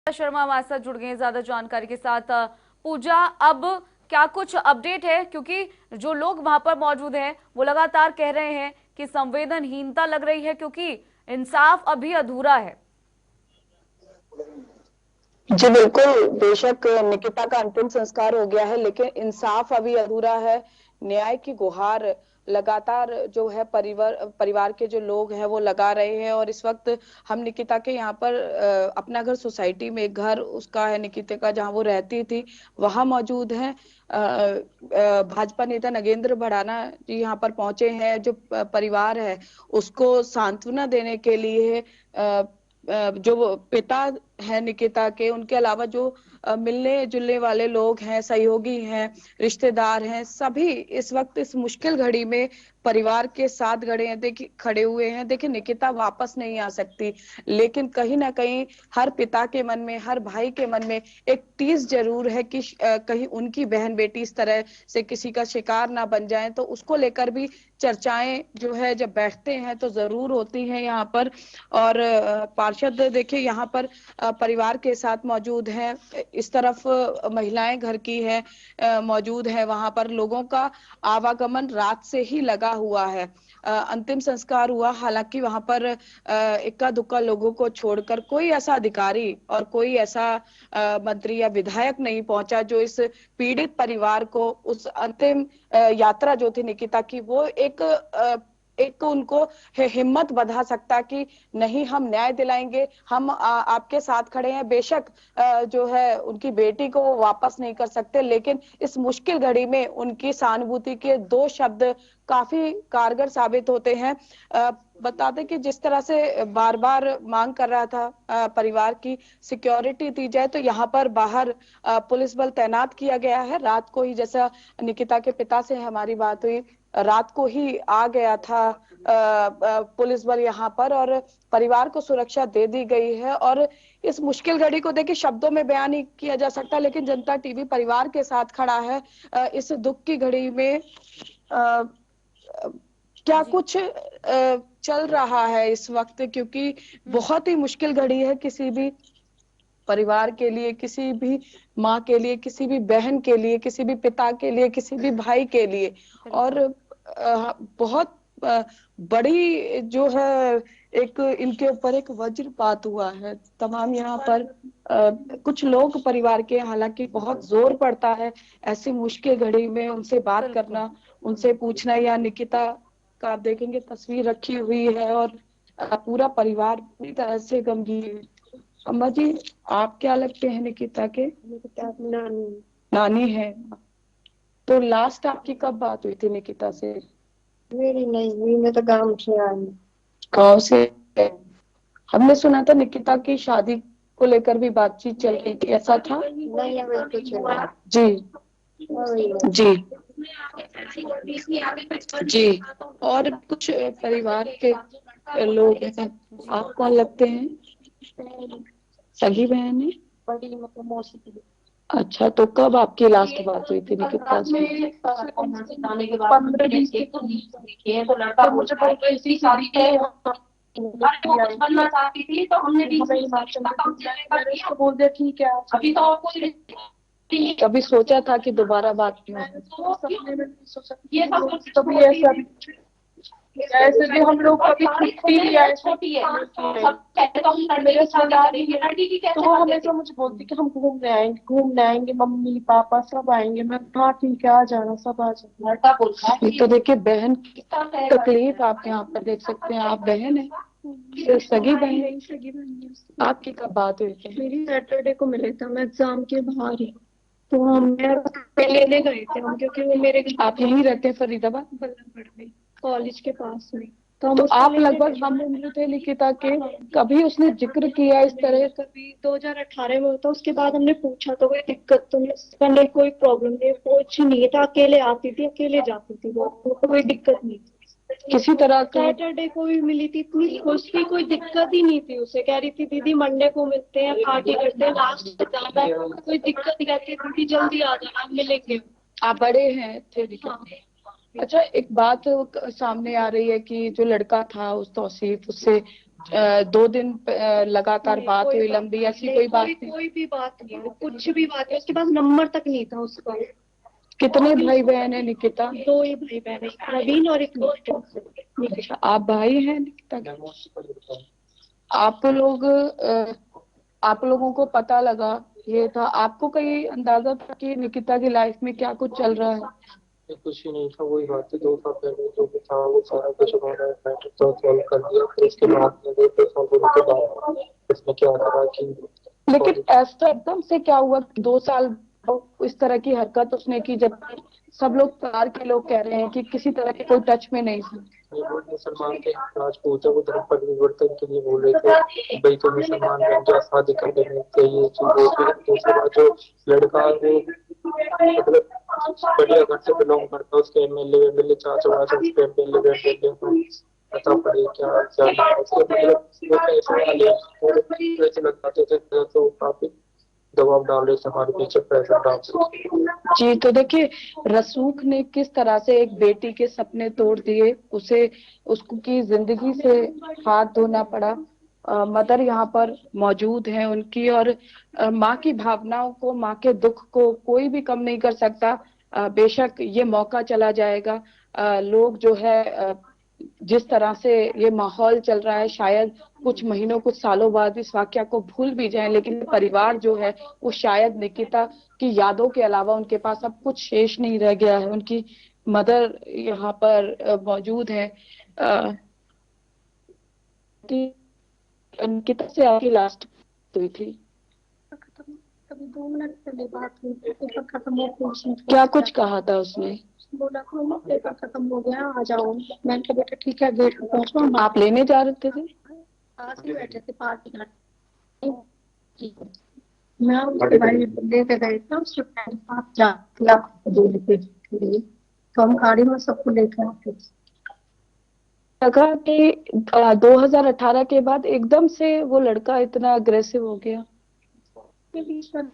शर्मा हमारे साथ जुड़ गए हैं ज्यादा जानकारी के साथ। पूजा, अब क्या कुछ अपडेट है? क्योंकि जो लोग वहां पर मौजूद हैं वो लगातार कह रहे हैं कि संवेदनहीनता लग रही है, क्योंकि इंसाफ अभी अधूरा है। जी बिल्कुल, बेशक निकिता का अंतिम संस्कार हो गया है, लेकिन इंसाफ अभी अधूरा है। न्याय की गुहार लगातार जो है परिवार के जो लोग हैं वो लगा रहे हैं। और इस वक्त हम निकिता के यहाँ पर अपना घर सोसाइटी में एक घर उसका है, निकिता का, जहाँ वो रहती थी, वहां मौजूद है। भाजपा नेता नगेंद्र भड़ाना जी यहाँ पर पहुंचे हैं। जो परिवार है उसको सांत्वना देने के लिए जो पिता है निकिता के, उनके अलावा जो मिलने जुलने वाले लोग हैं, सहयोगी हैं, रिश्तेदार हैं, सभी इस वक्त इस मुश्किल घड़ी में परिवार के साथ खड़े हुए हैं। देखिए, निकिता वापस नहीं आ सकती, लेकिन कहीं ना कहीं हर पिता के मन में, हर भाई के मन में एक टीस जरूर है कि कहीं उनकी बहन बेटी इस तरह से किसी का शिकार ना बन जाए। तो उसको लेकर भी चर्चाएं जो है जब बैठते हैं तो जरूर होती हैं यहाँ पर। और पार्षद देखिए यहाँ पर परिवार के साथ मौजूद हैं। इस तरफ महिलाएं घर की है मौजूद है। वहां पर लोगों का आवागमन रात से ही लगा हुआ है। अंतिम संस्कार हुआ, हालांकि वहां पर इक्का दुक्का लोगों को छोड़कर कोई ऐसा अधिकारी और कोई ऐसा मंत्री या विधायक नहीं पहुंचा जो इस पीड़ित परिवार को उस अंतिम यात्रा जो थी निकिता की, वो एक उनको हिम्मत बंधा सकता कि नहीं, हम न्याय दिलाएंगे, हम आपके साथ खड़े हैं। बेशक जो है उनकी बेटी को वो वापस नहीं कर सकते, लेकिन इस मुश्किल घड़ी में उनकी सहानुभूति के दो शब्द काफी कारगर साबित होते हैं। बता दें कि जिस तरह से बार बार मांग कर रहा था परिवार की सिक्योरिटी दी जाए, तो यहाँ पर बाहर पुलिस बल तैनात किया गया है। रात को ही, जैसा निकिता के पिता से हमारी बात हुई, रात को ही आ गया था पुलिस बल यहाँ पर, और परिवार को सुरक्षा दे दी गई है। और इस मुश्किल घड़ी को देखिए शब्दों में बयान नहीं किया जा सकता, लेकिन जनता टीवी परिवार के साथ खड़ा है इस दुख की घड़ी में। क्या जी। कुछ चल रहा है इस वक्त, क्योंकि बहुत ही मुश्किल घड़ी है किसी भी परिवार के लिए, किसी भी माँ के लिए, किसी भी बहन के लिए, किसी भी पिता के लिए, किसी भी भाई के लिए। और बिल्कुल। बहुत बड़ी जो है एक इनके ऊपर एक वज्रपात हुआ है। तमाम यहाँ पर कुछ लोग परिवार के, हालांकि बहुत जोर पड़ता है ऐसी मुश्किल घड़ी में उनसे बात बिल्कुल। करना, उनसे पूछना। या निकिता का आप देखेंगे तस्वीर रखी हुई है और पूरा परिवार पूरी तरह से गमगीन है। अम्मा जी, आप क्या लगते हैं निकिता के? निकिता की नानी। नानी है। तो लास्ट आपकी कब बात हुई थी निकिता से? मेरी नहीं हुई, मैं तो गांव से आई। गांव से? हमने सुना था निकिता की शादी को लेकर भी बातचीत चल रही थी, ऐसा था? नहीं, अभी कुछ नहीं। जी जी जी। और कुछ परिवार के लोग हैं, जी। आप कौन लगते हैं? सगी बहन है? बड़ी, मतलब मौसी की। अच्छा, तो कब आपकी लास्ट बात हुई थी निकिता से? 15-20 दिन तो लड़का मुझे बड़ी कैसी शादी है, कुछ बनना चाहती थी तो हमने भी बोल दिया ठीक है। अभी तो कोई कभी सोचा था कि दोबारा बात क्यों? सपने में नहीं सोचा ये सब, कभी ऐसा ऐसे भी हम लोग कभी छुट्टी लिया है, छोटी है मेरे तो वो हमेशा मुझे बोलती कि हम घूमने आएंगे, मम्मी पापा सब आएंगे। मैं, हाँ ठीक है, आ जाना, सब आ जाना। लड़का बोलता है तो देखिए बहन की तकलीफ आप यहाँ पर देख सकते हैं। आप बहन है? सगी बहन है? सगी बहन है। आपकी कब बात हुई थी? मेरी सैटरडे को मिले थे, मैं एग्जाम के बाहर ही, तो हम लेने गए थे हम, क्योंकि वो मेरे, आप यहीं रहते हैं फरीदाबाद? बल्लभगढ़ में, कॉलेज के पास में। तो आप लगभग हम उम्र थे निकिता के, कभी उसने जिक्र किया इस तरह? कभी 2018 में होता, उसके बाद हमने पूछा तो कोई दिक्कत तो नहीं, कोई प्रॉब्लम नहीं, कुछ नहीं था, अकेले आती थी अकेले जाती थी, वो कोई दिक्कत नहीं थी किसी तरह का। सैटरडे को भी मिली थी, इतनी खुश थी, कोई दिक्कत ही नहीं थी उसे। कह रही थी दीदी मंडे को मिलते हैं, पार्टी करते हैं, लास्ट जाना है, कोई दिक्कत नहीं रहती, दीदी जल्दी आ जाना, मिलेंगे। आप बड़े हैं थे दिक्कत। अच्छा, एक बात सामने आ रही है कि जो लड़का था उस तौसीफ, उससे 2 दिन लगातार नहीं, बात कोई हुई बात लंबी, नहीं, ऐसी कोई बात कोई नहीं? कोई भी बात नहीं हुई, कुछ भी बात नहीं, उसके पास नंबर तक नहीं था उसका। कितने भाई बहन है निकिता? 2 ही भाई बहन है, एक प्रवीण और एक निकिता। अच्छा, आप भाई हैं निकिता के? आप लोगों को पता लगा ये था, आपको कहीं अंदाजा था कि निकिता की लाइफ में क्या कुछ चल रहा है? कुछ ही नहीं था, वही बात थी 2 साल पहले जो भी था वो सारा कुछ उन्होंने मैटर तो सॉल्व कर दिया। फिर उसके बाद में 2 साल होने के बाद इसमें क्या था कि लेकिन ऐसा एकदम से क्या हुआ कि 2 साल इस तरह की हरकत उसने की, जब सब लोग परिवार के लोग कह रहे हैं कि किसी तरह के कोई टच में नहीं था? ये वो मुसलमान थे, राजपूत है, वो धर्म परिवर्तन के लिए बोल रहे थे भाई तो मुसलमान बन जा, शादी कर लेने के ये चीज। फिर दूसरी बात जो लड़का वो मतलब बढ़िया घर से बिलोंग करता है, उसके एमएलए चाचा वाचा उसके एमएलए पता पड़े क्या क्या नहीं। उसके मतलब वो पैसे वाले और पैसे लगाते थे तो काफी दबाव डाल रहे थे हमारे पीछे, पैसे डाल रहे थे। जी, तो देखिए, रसूख ने किस तरह से एक बेटी के सपने तोड़ दिए, उसे उसको की जिंदगी से हाथ धोना पड़ा। मदर यहाँ पर मौजूद है उनकी, और माँ की भावनाओं को, माँ के दुख को कोई भी कम नहीं कर सकता। बेशक ये मौका चला जाएगा। लोग जो है जिस तरह से ये माहौल चल रहा है, शायद कुछ महीनों कुछ सालों बाद इस वाकया को भूल भी जाएं, लेकिन परिवार जो है वो शायद निकिता की यादों के अलावा उनके पास अब कुछ शेष नहीं रह गया है। उनकी मदर यहाँ पर मौजूद है। कि निकिता से आपकी लास्ट हुई थी? कभी 2 मिनट पहले बात हुई, पेपर खत्म हो गया, उसने क्या कुछ कहा था उसने? बोला कि मम्मा पेपर खत्म हो गया, आ जाओ। मैंने कहा बेटा ठीक है, गेट पे पहुंचो। आप लेने जा रहे थे? पास ही बैठे थे, पार्क में। मैं उसके भाई लेके गए थे, उसके साथ जा दूर के लिए, तो हम गाड़ी में सबको लेके आते थे। लगा कि 2018 के बाद एकदम से वो लड़का इतना अग्रेसिव हो गया? अचानक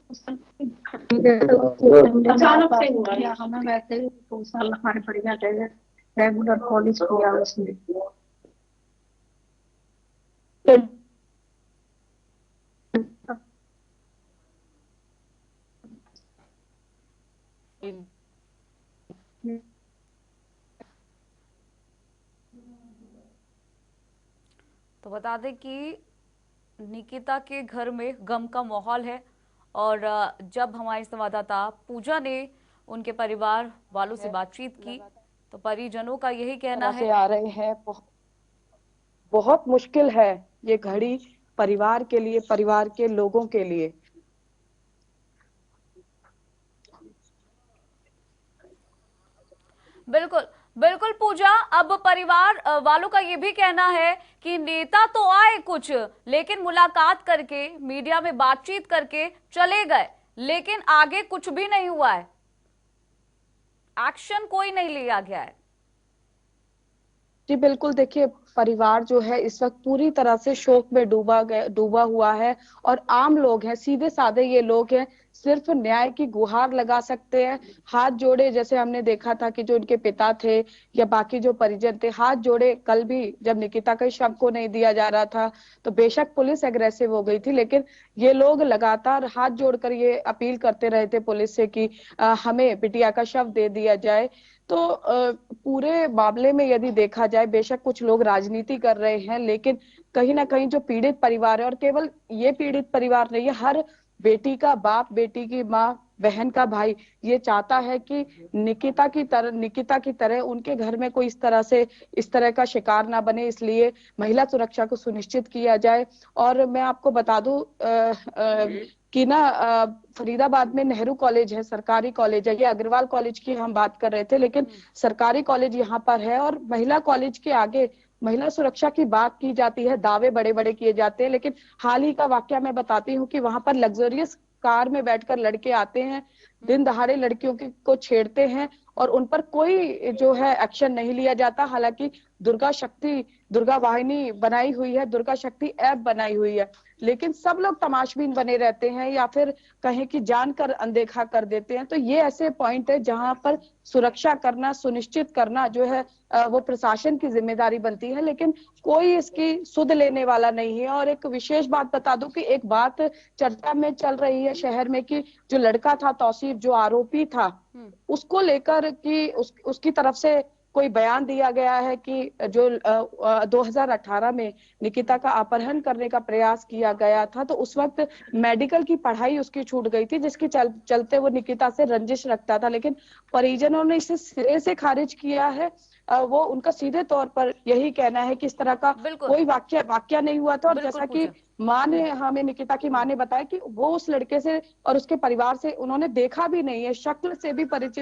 से हुआ। हमें वैसे 2 साल हमारे बढ़िया रहे, रेगुलर कॉलेज किया उसने। तो बता दें कि निकिता के घर में गम का माहौल है, और जब हमारी संवाददाता पूजा ने उनके परिवार वालों से बातचीत की तो परिजनों का यही कहना है। आ रहे हैं, बहुत मुश्किल है ये घड़ी परिवार के लिए, परिवार के लोगों के लिए। बिल्कुल बिल्कुल पूजा, अब परिवार वालों का ये भी कहना है कि नेता तो आए कुछ, लेकिन मुलाकात करके, मीडिया में बातचीत करके चले गए, लेकिन आगे कुछ भी नहीं हुआ है, एक्शन कोई नहीं लिया गया है। जी बिल्कुल, देखिए, परिवार जो है इस वक्त पूरी तरह से शोक में डूबा हुआ है, और आम लोग हैं, सीधे साधे ये लोग हैं, सिर्फ न्याय की गुहार लगा सकते हैं, हाथ जोड़े। जैसे हमने देखा था कि जो उनके पिता थे या बाकी जो परिजन थे, हाथ जोड़े। कल भी जब निकिता के शव को नहीं दिया जा रहा था तो बेशक पुलिस एग्रेसिव हो गई थी, लेकिन ये लोग लगातार हाथ जोड़कर ये अपील करते रहे थे पुलिस से कि हमें बिटिया का शव दे दिया जाए। तो पूरे मामले में यदि देखा जाए, बेशक कुछ लोग राजनीति कर रहे हैं, लेकिन कहीं ना कहीं जो पीड़ित परिवार है, और केवल ये पीड़ित परिवार नहीं है, हर बेटी का बाप, बेटी की माँ, बहन का भाई ये चाहता है कि निकिता की तरह उनके घर में कोई इस तरह का शिकार ना बने, इसलिए महिला सुरक्षा को सुनिश्चित किया जाए। और मैं आपको बता दूं कि ना फरीदाबाद में नेहरू कॉलेज है, सरकारी कॉलेज है, ये अग्रवाल कॉलेज की हम बात कर रहे थे, लेकिन सरकारी कॉलेज यहाँ पर है, और महिला कॉलेज के आगे महिला सुरक्षा की बात की जाती है, दावे बड़े बड़े किए जाते हैं, लेकिन हाल ही का वाकया मैं बताती हूँ कि वहां पर लग्जरियस कार में बैठकर लड़के आते हैं, दिन दहाड़े लड़कियों को छेड़ते हैं और उन पर कोई जो है एक्शन नहीं लिया जाता। हालांकि दुर्गा वाहिनी बनाई हुई है, दुर्गा शक्ति ऐप बनाई हुई है, लेकिन सब लोग तमाशबीन बने रहते हैं या फिर कहें कि जानकर अनदेखा कर देते हैं। तो ये ऐसे पॉइंट है जहां पर सुरक्षा करना, सुनिश्चित करना जो है वो प्रशासन की जिम्मेदारी बनती है, लेकिन कोई इसकी सुध लेने वाला नहीं है। और एक विशेष बात बता दूं कि एक बात चर्चा में चल रही है शहर में कि जो लड़का था तौसीफ, जो आरोपी था, उसको लेकर कि उसकी तरफ से कोई बयान दिया गया है कि जो 2018 में निकिता का अपहरण करने का प्रयास किया गया था, तो उस वक्त मेडिकल की पढ़ाई उसकी छूट गई थी, जिसके चलते वो निकिता से रंजिश रखता था। लेकिन परिजनों ने इसे सिरे से खारिज किया है। वो उनका सीधे तौर पर यही कहना है कि इस तरह का कोई वाक्य नहीं हुआ था। और जैसा कि माँ ने, हमें निकिता की माँ ने बताया कि वो उस लड़के से और उसके परिवार से उन्होंने देखा भी नहीं है, शक्ल से भी परिचित